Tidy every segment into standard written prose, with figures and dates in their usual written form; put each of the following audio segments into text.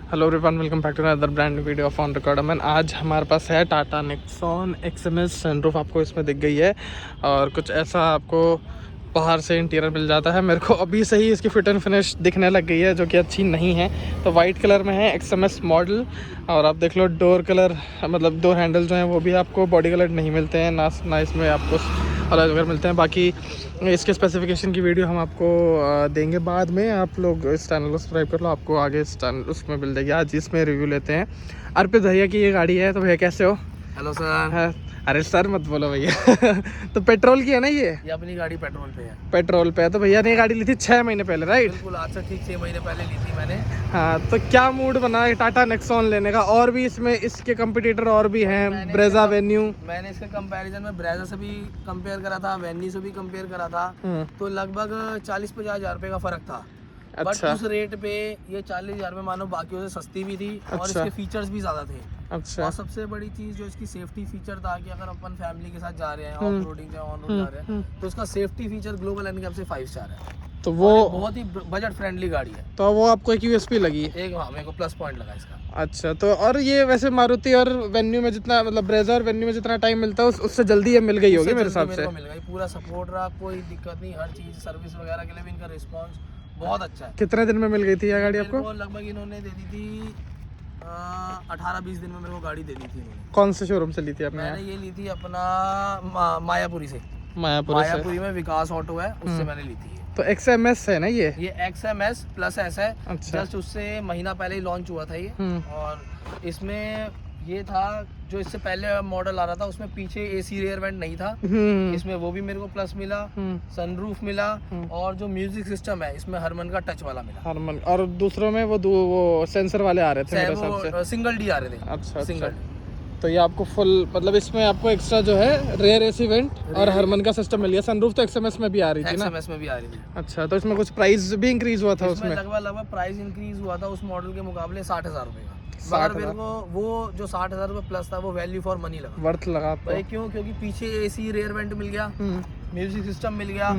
Hello everyone, welcome back to another brand video of on record man. आज हमारे पास है Tata Nexon XMS sunroof, आपको इसमें दिख गई है। और कुछ ऐसा आपको बाहर से इंटीरियर मिल जाता है। मेरे को अभी से ही इसकी फिट एंड फिनिश दिखने लग गई है, जो कि अच्छी नहीं है। तो वाइट कलर में है XMS मॉडल। और आप देख लो डोर कलर, मतलब डोर हैंडल जो हैं वो भी आपको बॉडी कलर नहीं मिलते हैं ना इसमें आपको अलग अलग मिलते हैं। बाकी इसके स्पेसिफिकेशन की वीडियो हम आपको देंगे बाद में। आप लोग इस चैनल को सब्सक्राइब कर लो, आपको आगे इस चैनल उसमें मिल जाएगी। आज इसमें रिव्यू लेते हैं। अर्पित भैया की ये गाड़ी है। तो भैया कैसे हो? Hello sir. अरे सर मत बोलो भैया। तो पेट्रोल की है ना ये अपनी गाड़ी पेट्रोल पे है। पेट्रोल पे है। तो भैया ने ये गाड़ी ली थी 6 महीने पहले, राइट? बिल्कुल, आज से ठीक 6 महीने पहले ली थी मैंने। हाँ, तो क्या मूड बना है टाटा नेक्सॉन लेने का? और भी इसमें इसके कंपटीटर और भी हैं, ब्रेजा, वेन्यू। मैंने इसके कंपैरिजन में ब्रेजा से भी कंपेयर करा था, वेन्यू से भी कंपेयर करा था। तो लगभग 40-50 हज़ार रुपये का फर्क था। अच्छा। बट उस रेट पे ये 40,000 में मानो बाकियों से सस्ती भी थी। और अच्छा। इसके फीचर्स भी ज़्यादा थे। अच्छा। और सबसे बड़ी चीज़ जो इसकी सेफ्टी फीचर था कि अगर अपन फैमिली के साथ जा रहे हैं, ऑफ रोडिंग या ऑन रोड जा रहे हैं, तो उसका सेफ्टी फीचर ग्लोबल एनकैप से 5 स्टार है। तो वो बहुत ही बजट फ्रेंडली गाड़ी है। तो वो आपको एक USP लगी? एक, हाँ, मेरे को प्लस पॉइंट लगा इसका। अच्छा। तो और ये वैसे मारुति और वेन्यू में जितना, मतलब ब्रेजा और वेन्यू में जितना टाइम मिलता है उससे जल्दी ये मिल गई होगी मेरे हिसाब से। मिल गई, पूरा सपोर्ट रहा, कोई दिक्कत नहीं। हर चीज़ सर्विस वगैरह के लिए भी इनका रिस्पांस बहुत अच्छा है। कितने दिन में मिल गई थी ये गाड़ी आपको? लगभग इन्होंने दे दी थी 18-20 दिन में मेरे को गाड़ी दे दी थी इन्होंने। कौन से शोरूम से ली थी आपने? मैंने ये ली थी अपना मायापुरी से। मायापुरी में विकास ऑटो है, उससे मैंने ली थी। तो XMS है ना ये XMS प्लस S है। अच्छा। जस्ट उससे महीना पहले ही लॉन्च हुआ था ये। और इसमें ये था जो इससे पहले मॉडल आ रहा था, उसमें पीछे AC रेयर वेंट नहीं था। इसमें वो भी मेरे को प्लस मिला, सनरूफ मिला। और जो म्यूजिक सिस्टम है इसमें हरमन का टच वाला मिला। हरमन। और दूसरों में वो सेंसर वाले आ रहे थे मेरे हिसाब से। सिंगल डी आ रहे थे। अच्छा। सिंगल अच्छा। तो ये आपको फुल, मतलब इसमें आपको एक्स्ट्रा जो है रेयर AC वेंट और हरमन का सिस्टम मिल गया। सनरूफ तो XMS में भी आ रही थी ना? XMS में भी आ रही थी। अच्छा। तो इसमें कुछ प्राइस भी इंक्रीज हुआ था? उसमें लगभग प्राइस इंक्रीज हुआ था उस मॉडल के मुकाबले 60,000 रुपए का। मगर मेरे को वो जो 60,000 रुपए प्लस था वो वैल्यू फॉर मनी लगा, वर्थ लगा आपको। क्यों? क्योंकि पीछे AC रेयर वेंट मिल गया, म्यूजिक सिस्टम मिल गया,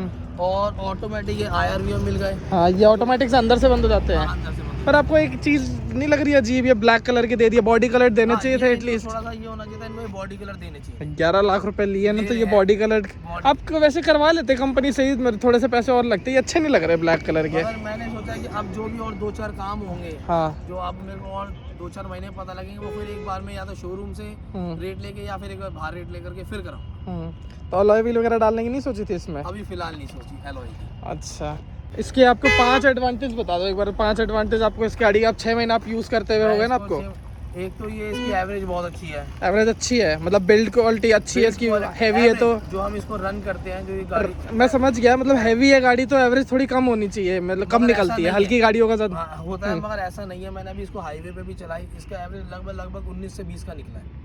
और ऑटोमेटिक ये IRVM मिल गए। हाँ, ये ऑटोमेटिक से अंदर से बंद हो जाते हैं। अंदर से पर आपको एक चीज नहीं लग रही है अजीब? ये ब्लैक कलर के दे दिया, बॉडी कलर देने चाहिए थे एटलीस्ट। थोड़ा सा ये होना चाहिए था, इनमें बॉडी कलर देने चाहिए। 11 लाख रुपए लिए ना, तो ये बॉडी कलर आप वैसे करवा लेते कंपनी से ही, मेरे थोड़े से पैसे और लगते। ये अच्छे नहीं लग रहे ब्लैक कलर के। मैंने सोचा कि अब जो भी और 2-4 काम होंगे, हाँ, जो अब मेरे को और 2-4 महीने पता लगेंगे, वो फिर एक बार में या तो शोरूम से रेट लेके या फिर एक बार बाहर रेट लेकर के फिर कराऊं। तो अलॉय व्हील वगैरह डालने की नहीं सोची थी इसमें? अभी फिलहाल नहीं सोची अलॉय की। अच्छा। इसके आपको 5 एडवांटेज बता दो एक बार। 5 एडवांटेज आपको इसकी गाड़ी का, आप 6 महीने आप यूज करते हुए हो गए ना आपको। एक तो ये इसकी एवरेज बहुत अच्छी है। एवरेज अच्छी है, मतलब बिल्ड क्वालिटी अच्छी है इसकी। हैवी है तो जो हम इसको रन करते हैं, जो ये गाड़ी, मैं समझ गया, मतलब हैवी है गाड़ी तो एवरेज थोड़ी कम होनी चाहिए, मतलब कम निकलती है। हल्की गाड़ियों का ज्यादा होता है, मगर ऐसा नहीं है। मैंने अभी इसको हाईवे पे भी चलाई, इसका एवरेज लगभग 19 से 20 का निकला है।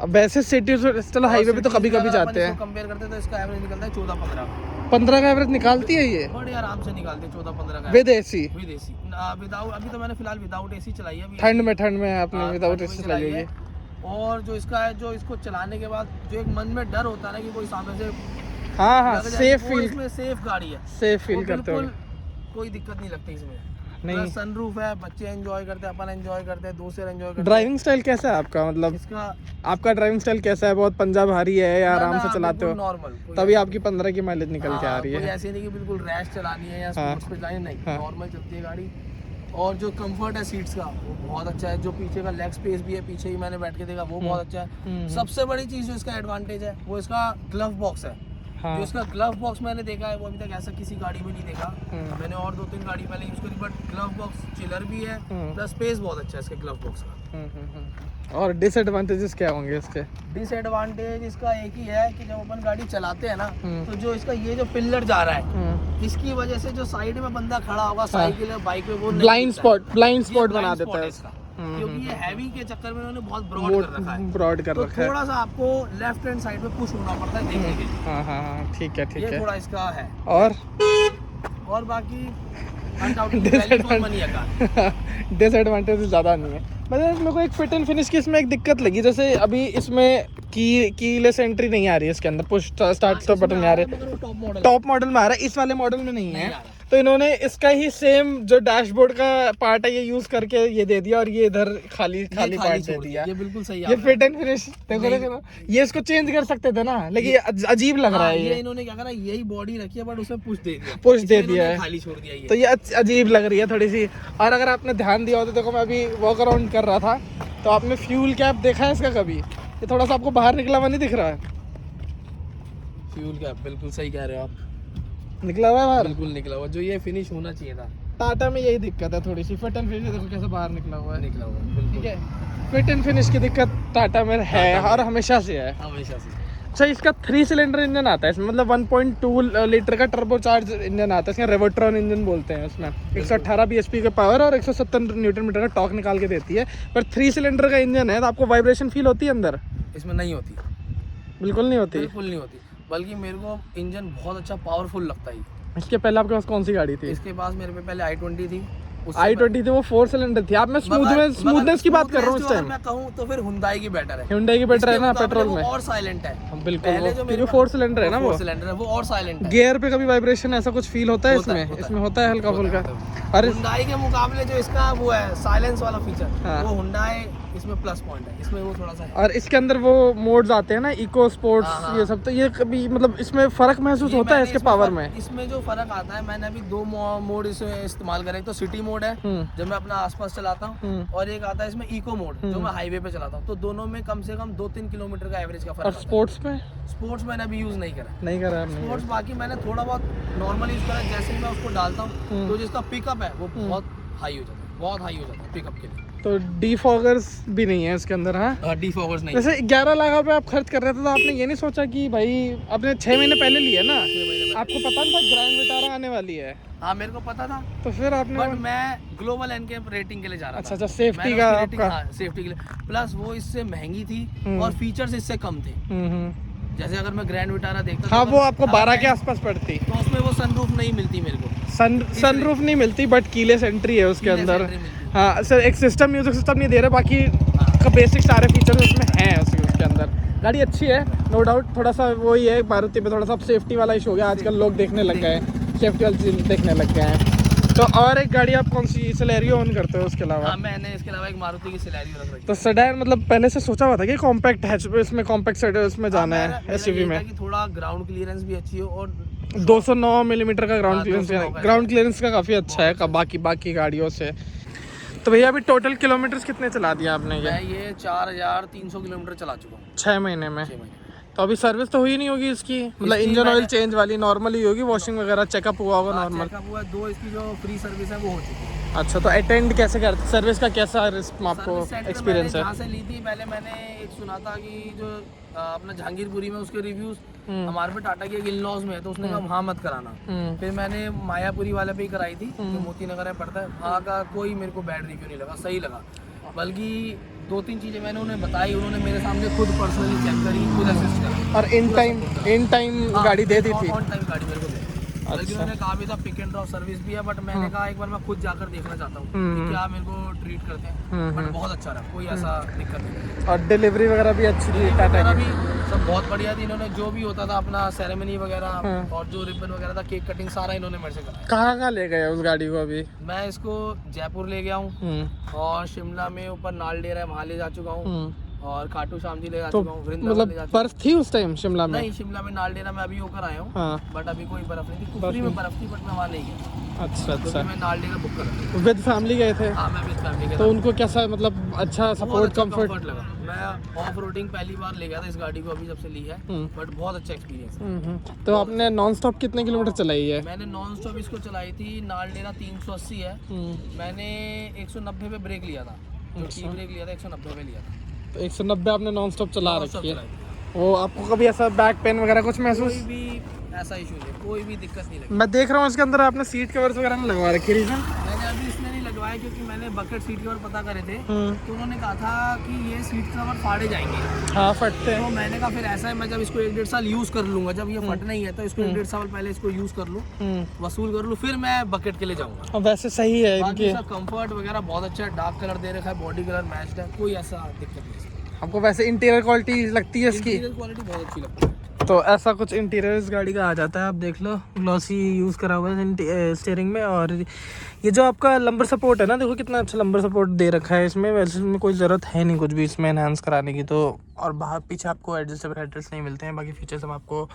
अब वैसे सिटी, चलो हाईवे पे तो कभी कभी जाते हैं, कंपेयर करते हैं तो इसका एवरेज निकलता है 14-15 का एवरेज निकालती है ये। बड़े आराम से निकालते हैं 14-15 का विद AC। विदाउट, अभी तो मैंने फिलहाल विदाउट AC चलाई है। ठंड में आपने विदाउट AC चलाई होगी। और जो इसका है, जो इसको चलाने के बाद जो एक मन में डर होता है ना कि कोई सामने से, हाँ, सेफ फील, इसमें सेफ गाड़ी है, सेफ फील करते हो। कोई दिक्कत नहीं लगती इसमें। नहीं, सनरूफ है, बच्चे एंजॉय करते हैं, अपन एंजॉय करते हैं, दोस्त एंजॉय करते हैं। ड्राइविंग स्टाइल कैसा है आपका? मतलब इसका, आपका ड्राइविंग स्टाइल कैसा है? बहुत पंजाब भारी है या आराम से चलाते हो? नॉर्मल, तभी आपकी 15 की माइलेज निकल के आ रही है। ऐसे नहीं कि बिल्कुल रैश चलानी है या स्पोर्ट्स पे चलानी, नहीं, नॉर्मल चलती है गाड़ी। और जो कंफर्ट है सीट्स का वो बहुत अच्छा है। जो पीछे का लेग स्पेस भी है, पीछे ही मैंने बैठ के देखा, वो बहुत अच्छा है। सबसे बड़ी चीज़ जो इसका एडवांटेज है वो इसका ग्लव बॉक्स है। जो इसका ग्लव बॉक्स मैंने देखा है वो अभी तक ऐसा किसी गाड़ी में नहीं देखा। मैंने और 2-3 गाड़ी पहले यूज करी, बट ग्लव बॉक्स चिलर भी है, प्लस स्पेस बहुत अच्छा है इसके ग्लव बॉक्स का। और डिसएडवांटेजेस क्या होंगे इसके? डिसएडवांटेज इसका एक ही है कि जब अपन गाड़ी चलाते हैं ना, तो जो इसका ये जो पिलर जा रहा है, इसकी वजह से जो साइड में बंदा खड़ा होगा साइकिल या बाइक पे, वो ब्लाइंड स्पॉट बना देता है इसका। क्योंकि ये हैवी के चक्कर में उन्होंने बहुत ब्रॉड कर रखा है। थोड़ा सा आपको लेफ्ट हैंड साइड पे पुश होना पड़ता है देखने के लिए। हाँ, ठीक है। ये थोड़ा इसका है। और बाकी डिसएडवांटेज ज़्यादा नहीं है। मतलब मेरे को एक फिट एंड फिनिश की इसमें एक दिक्कत लगी, जैसे अभी इसमें कीलेस एंट्री नहीं आ रही है इसके अंदर, पुश स्टार्ट बटन नहीं आ रहे। टॉप मॉडल में आ रहा है, इस वाले मॉडल में नहीं है। तो इन्होंने इसका ही सेम जो डैशबोर्ड का पार्ट है ये यूज करके ये दे दिया और ये इधर खाली पार्ट दे दिया। ये बिल्कुल सही ये फिट एंड फिनिश देखो ये इसको चेंज कर सकते थे ना, लेकिन ये अजीब लग रहा है। ये इन्होंने क्या करा, यही बॉडी रखी है बट उसमें पुश दे दिया है, खाली छोड़ दिया ये। तो ये अजीब लग रही है थोड़ी सी। और अगर आपने ध्यान दिया हो तो देखो मैं अभी वॉक अराउंड कर रहा था तो आपने फ्यूल कैप देखा है इसका कभी? ये थोड़ा सा आपको बाहर निकला हुआ नहीं दिख रहा है? फ्यूल कैप बिल्कुल सही कह रहे हो आप, निकला हुआ है बाहर, बिल्कुल निकला हुआ, जो ये फिनिश होना चाहिए था। टाटा में यही दिक्कत है थोड़ी सी, फिट एंड फिनिश देखो कैसे बाहर निकला हुआ है। निकला हुआ ठीक है, फिट एंड फिनिश की दिक्कत टाटा में है और हमेशा से है। हमेशा से। अच्छा, इसका 3 सिलेंडर इंजन आता है इसमें, मतलब 1.2 लीटर का टर्बोचार्ज इंजन आता है इसमें, रेवोट्रॉन इंजन बोलते हैं उसमें। 118 bhp का पावर और 170 न्यूटन मीटर का टॉर्क निकाल के देती है। पर 3 सिलेंडर का इंजन है तो आपको वाइब्रेशन फील होती है अंदर? इसमें नहीं होती, बिल्कुल नहीं होती। बिल्कुल नहीं होती, बल्कि मेरे को इंजन बहुत अच्छा पावरफुल लगता है। इसके पहले आपके पास कौन सी गाड़ी थी? इसके पास मेरे पे पहले i20 थी। i20 थी, वो 4 सिलेंडर थी। आप मैं स्मूथनेस की बात कर रहा हूँ इस टाइम। मैं कहूँ तो फिर हुंडई की बेटर है। हुंडई की बेटर है ना पेट्रोल में, और साइलेंट है बिल्कुल। पहले जो क्योंकि 4 सिलेंडर है ना, वो 4 सिलेंडर है, वो और साइलेंट है। गियर पे कभी वाइब्रेशन ऐसा कुछ फील होता है इसमें? इसमें होता है हल्का फुल्का। अरे हुंडई के मुकाबले जो इसका वो है साइलेंस वाला फीचर, हाँ। वो हुंडई इसमें प्लस पॉइंट है, इसमें वो थोड़ा सा है। और इसके अंदर वो मोड्स आते हैं ना, इको स्पोर्ट्स, ये सब। तो ये कभी मतलब इसमें फर्क महसूस होता है इसके पावर में? इसमें जो फर्क आता है, मैंने अभी 2 मोड इसमें इस्तेमाल करे। तो सिटी मोड है जब मैं अपना आसपास चलाता हूँ, और एक आता है इसमें इको मोड जो मैं हाईवे पे चलाता हूँ। तो दोनों में कम से कम 2-3 किलोमीटर का एवरेज का फर्क। और स्पोर्ट्स में? स्पोर्ट्स मैंने अभी यूज नहीं करा आपने? स्पोर्ट्स बाकी मैंने थोड़ा बहुत नॉर्मल यूज करा। जैसे ही मैं उसको डालता हूँ तो जिसका पिकअप है वो बहुत हाई हो जाता है, बहुत हाई हो जाता है पिकअप के लिए। तो डीफॉगर्स भी नहीं है इसके अंदर? हाँ, डीफॉगर्स नहीं। वैसे 11 लाख रुपए आप खर्च कर रहे थे तो आपने ये नहीं सोचा कि भाई आपने 6 महीने पहले लिया ना, आपको पता नहीं था ग्रैंड विटारा आने वाली है? हाँ, मेरे को पता था, तो फिर आपने? बट मैं ग्लोबल एनकेप रेटिंग के लिए जा रहा था। अच्छा, सेफ्टी का आपका? हाँ, सेफ्टी के लिए। प्लस वो इससे महंगी थी और फीचर्स इससे कम थे। जैसे अगर मैं ग्रैंड विटारा देखता, हाँ, वो आपको 12 के आसपास पड़ती, तो उसमें वो सनरूफ नहीं मिलती मेरे को। सनरूफ नहीं मिलती, बट कीलेस एंट्री है उसके अंदर। हाँ सर, एक सिस्टम, म्यूजिक सिस्टम नहीं दे रहे, बाकी का बेसिक सारे फीचर्स उसमें हैं उसके अंदर। गाड़ी अच्छी है, नो डाउट। थोड़ा सा वही है, मारुति पे थोड़ा सा सेफ्टी वाला इशू हो गया आजकल, लोग देखने लग गए हैं, सेफ्टी वाली चीज देखने लग गए हैं। तो और एक गाड़ी आप कौन सी, सिलेरियो ओन करते हो उसके अलावा? हाँ, मैंने इसके अलावा एक मारुति की सिलेरियो रख रखी। तो सेडान मतलब पहले से सोचा हुआ था कि कॉम्पैक्ट है इसमें, कॉम्पैक्ट इसमें जाना है एसयूवी में? कि थोड़ा ग्राउंड क्लियरेंस भी अच्छी हो और 209 मिलीमीटर का ग्राउंड क्लियरेंस का काफ़ी अच्छा है बाकी गाड़ियों से। तो भैया अभी टोटल किलोमीटर्स कितने चला दिया आपने? मैं ये 4300 किलोमीटर चला चुका हूँ 6 महीने में। तो अभी सर्विस तो हुई नहीं होगी इसकी, मतलब इंजन ऑयल चेंज वाली नॉर्मल ही होगी, वॉशिंग वगैरह चेकअप हुआ होगा नॉर्मल? चेकअप हुआ, 2 इसकी जो फ्री सर्विस है वो हो चुकी है। अच्छा, तो अटेंड कैसे करते, सर्विस का कैसा आपको एक्सपीरियंस है? जहाँ से ली थी पहले, मैंने एक सुना था कि जो अपना जहांगीरपुरी में उसके रिव्यूज हमारे पे टाटा के इन-लॉज में है, तो उसने कहा वहाँ मत कराना। फिर मैंने मायापुरी वाले पे ही कराई थी, जो मोती नगर में पड़ता है। वहाँ का कोई मेरे को बैड रिव्यू नहीं लगा, सही लगा। बल्कि 2-3 चीज़ें मैंने उन्हें बताई, उन्होंने मेरे सामने खुद पर्सनली चेक करी, खुद असिस्ट करा। और इन टाइम गाड़ी दे दी थी? ऑन टाइम गाड़ी मेरे को दे। बल्कि उन्होंने कहा भी था पिक एंड ड्रॉप सर्विस भी है, बट मैंने कहा एक बार मैं खुद जाकर देखना चाहता हूँ कि क्या मेरे को ट्रीट करते हैं। बट बहुत अच्छा रहा, कोई ऐसा दिक्कत नहीं। और डिलीवरी वगैरह भी अच्छी थी टाटा की? सब बहुत बढ़िया थी। इन्होंने जो भी होता था अपना सेरेमनी वगैरह और जो रिबन वगैरह था, केक कटिंग, सारा इन्होंने मेरे से कराया। कहाँ ले गए उस गाड़ी को अभी? मैं इसको जयपुर ले गया हूँ, और शिमला में ऊपर नाल डेरा है वहाँ ले जा चुका हूँ, और खाटू श्याम जी ले जा चुका हूँ, वृंदावन ले जा चुका हूँ। बर्फ थी उस टाइम शिमला में? नहीं, शिमला में नाल डेरा में अभी होकर आया हूँ, बट अभी कोई बर्फ नहीं थी। कुफरी में बर्फ थी, बट मैं वहाँ नहीं गया। अच्छा, मैं नाल डेरा बुक करा। विद फैमिली गए थे? हाँ, मैं विद फैमिली गया। तो उनको कैसा, मतलब अच्छा सपोर्ट, कंफर्ट लगा? मैं ऑफ रोडिंग पहली बार ले गया था इस गाड़ी को, अभी जब से ली है, बट बहुत अच्छा एक्सपीरियंस है। तो आपने नॉन स्टॉप कितने किलोमीटर चलाई है? मैंने नॉन स्टॉप इसको चलाई थी, नाल डेरा 380 है, मैंने 190 पे ब्रेक लिया था, जो ब्रेक लिया था 190 पे लिया था। तो 190 आपने नॉन स्टॉप चला रखी है। वो आपको कभी ऐसा बैक पेन वगैरह कुछ महसूस? कोई भी ऐसा इशू नहीं, कोई भी दिक्कत नहीं लगी। मैं देख रहा हूँ इसके अंदर आपने सीट कवर्स वगैरह नहीं लगवा रखी, रीजन? मैंने अभी इसमें नहीं लगवाया क्योंकि मैंने बकेट सीट कवर पता करे थे, तो उन्होंने कहा था कि ये सीट कवर फाड़े जाएंगे। हाँ, फटते हैं। तो मैंने कहा फिर ऐसा है, मैं जब इसको 1-1.5 साल यूज़ कर लूँगा, जब ये फट नहीं है तो इसको 1-1.5 साल पहले इसको यूज़ कर लूँ, वसूल कर लूँ, फिर मैं बकेट के लिए जाऊँगा। वैसे सही है इनकी, कंफर्ट वगैरह बहुत अच्छा है, डार्क कलर दे रखा है, बॉडी कलर मैच्ड है, कोई ऐसा दिक्कत नहीं है। आपको वैसे इंटीरियर क्वालिटी लगती है इसकी? इंटीरियर क्वालिटी बहुत अच्छी लगती है। तो ऐसा कुछ इंटीरियर इस गाड़ी का आ जाता है। आप देख लो ग्लॉसी यूज़ करा हुआ है स्टीयरिंग में। और ये जो आपका लंबर सपोर्ट है ना, देखो कितना अच्छा लंबर सपोर्ट दे रखा है इसमें। वैसे इसमें कोई ज़रूरत है नहीं कुछ भी इसमें एनहांस कराने की। तो और बाहर पीछे आपको एडजस्टेबल हेडरेस्ट नहीं मिलते हैं। बाकी फीचर्स हम आपको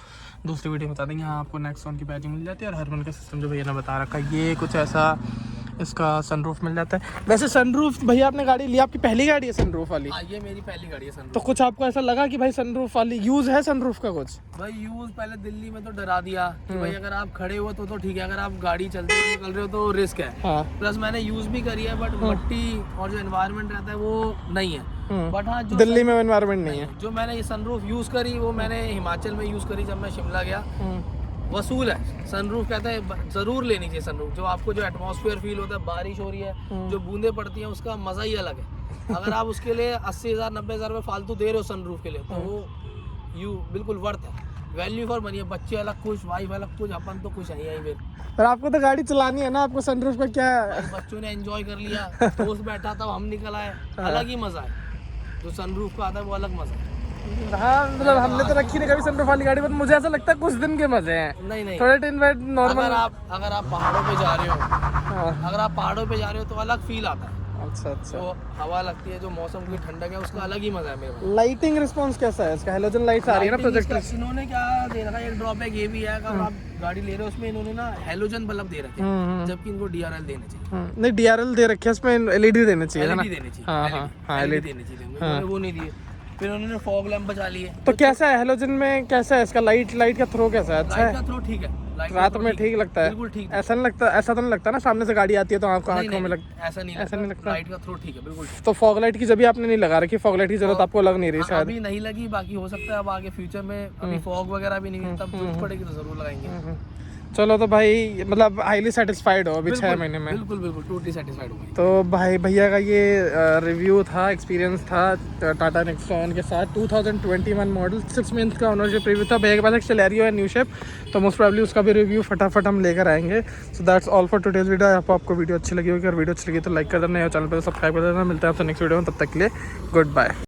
दूसरी वीडियो में बता देंगे। यहाँ आपको नेक्सॉन की बैजिंग मिल जाती है और हरमन का सिस्टम जो भैया ने बता रखा है। ये कुछ ऐसा इसका सनरूफ मिल जाता है। वैसे सनरूफ भैया आपने गाड़ी ली, आपकी पहली गाड़ी है सनरूफ वाली? हाँ, ये मेरी पहली गाड़ी है सनरूफ। तो कुछ आपको ऐसा लगा कि भाई सनरूफ वाली यूज़ है सनरूफ का कुछ? भाई यूज पहले दिल्ली में तो डरा दिया कि भाई अगर आप खड़े हो तो ठीक है, अगर आप गाड़ी चलते हुए निकल रहे हो तो रिस्क है। हाँ। प्लस मैंने यूज भी करी है, बट मट्टी और जो एनवायरनमेंट रहता है वो नहीं है। बट हाँ, जो दिल्ली में एनवायरनमेंट नहीं है। जो मैंने ये सनरूफ यूज करी वो मैंने हिमाचल में यूज करी जब मैं शिमला गया। वसूल है सनरूफ, कहते हैं जरूर लेनी चाहिए सनरूफ। जो आपको जो एटमॉस्फेयर फील होता है, बारिश हो रही है, जो बूंदें पड़ती हैं, उसका मजा ही अलग है। अगर आप उसके लिए 80,000 90,000 रुपये फालतू दे रहे हो सनरूफ के लिए, तो वो बिल्कुल वर्थ है। वैल्यू फॉर मनी है। बच्चे अलग खुश, वाइफ अलग खुश, अपन तो खुश है यहीं पे। पर आपको तो गाड़ी चलानी है ना, आपको सनरूफ का क्या है? बच्चों ने एंजॉय कर लिया, दोस्त बैठा था, हम निकल आए, अलग ही मजा है। जो सनरूफ का आता है वो अलग मजा है। हाँ, मतलब हमने तो रखी नहीं कभी सनरूफ वाली गाड़ी, बट मुझे ऐसा लगता है कुछ दिन के मजे हैं। नहीं थोड़े दिन बाद नॉर्मल। अगर आप पहाड़ों पे जा रहे हो, हाँ। अगर आप पहाड़ों पे जा रहे हो तो अलग फील आता है। अच्छा। तो हवा लगती है, जो मौसम की ठंडक है, उसका अलग ही मजा है मेरे को। लाइटिंग रिस्पॉन्स कैसा है इसका? हेलोजन लाइट्स आ रही है ना प्रोजेक्टर। इन्होंने क्या दे रखा है, एक ड्रॉबैक ये भी है, अगर आप गाड़ी ले रहे हो उसमें इन्होंने ना हेलोजन बल्ब दे रखे हैं, जबकि इनको DRL देने चाहिए। नहीं, DRL दे रखे है, इसमें LED देने चाहिए ना। LED देने चाहिए। हाँ, LED देने चाहिए, उन्होंने वो नहीं दिए। फिर उन्होंने फॉग लैंप बचा लिए। तो कैसा है हेलोजन में, कैसा है इसका लाइट का थ्रो कैसा है? अच्छा लाइट है? का थ्रो ठीक है, रात में ठीक लगता है? बिल्कुल ठीक। ऐसा नहीं लगता, ऐसा तो नहीं लगता ना सामने से गाड़ी आती है तो आपको आंखों में लगता? ऐसा नहीं लगता। लाइट का थ्रो ठीक है, बिल्कुल। तो फॉग लाइट की जब भी आपने नहीं लगा रखी, फॉग लाइट की जरूरत आपको लग नहीं रही शायद? अभी नहीं लगी, बाकी हो सकता है अब आगे फ्यूचर में, अभी फॉग वगैरह भी नहीं है, तब जरूरत पड़ेगी तो जरूर लगाएंगे। चलो तो भाई मतलब हाईली सेटिस्फाइड हो अभी 6 महीने में? बिल्कुल टोटली सेटिस्फाइड हो गई। तो भाई भैया का ये रिव्यू था, एक्सपीरियंस था टाटा नेक्सॉन के साथ। 2021 मॉडल, 6 मंथ का ओनरशिप रिव्यू था। भैया के पास एक सेलेरियो है न्यू शेप, तो मोस्ट प्रोबेबली उसका भी रिव्यू फटाफट हम लेकर आएंगे। So that's all for today's video. आपको वीडियो अच्छी लगी होगी, अगर वीडियो अच्छी लगी तो लाइक कर देना, चैनल पर सब्सक्राइब कर देना। मिलते हैं आपसे नेक्स्ट वीडियो में, तब तक के लिए गुड बाय।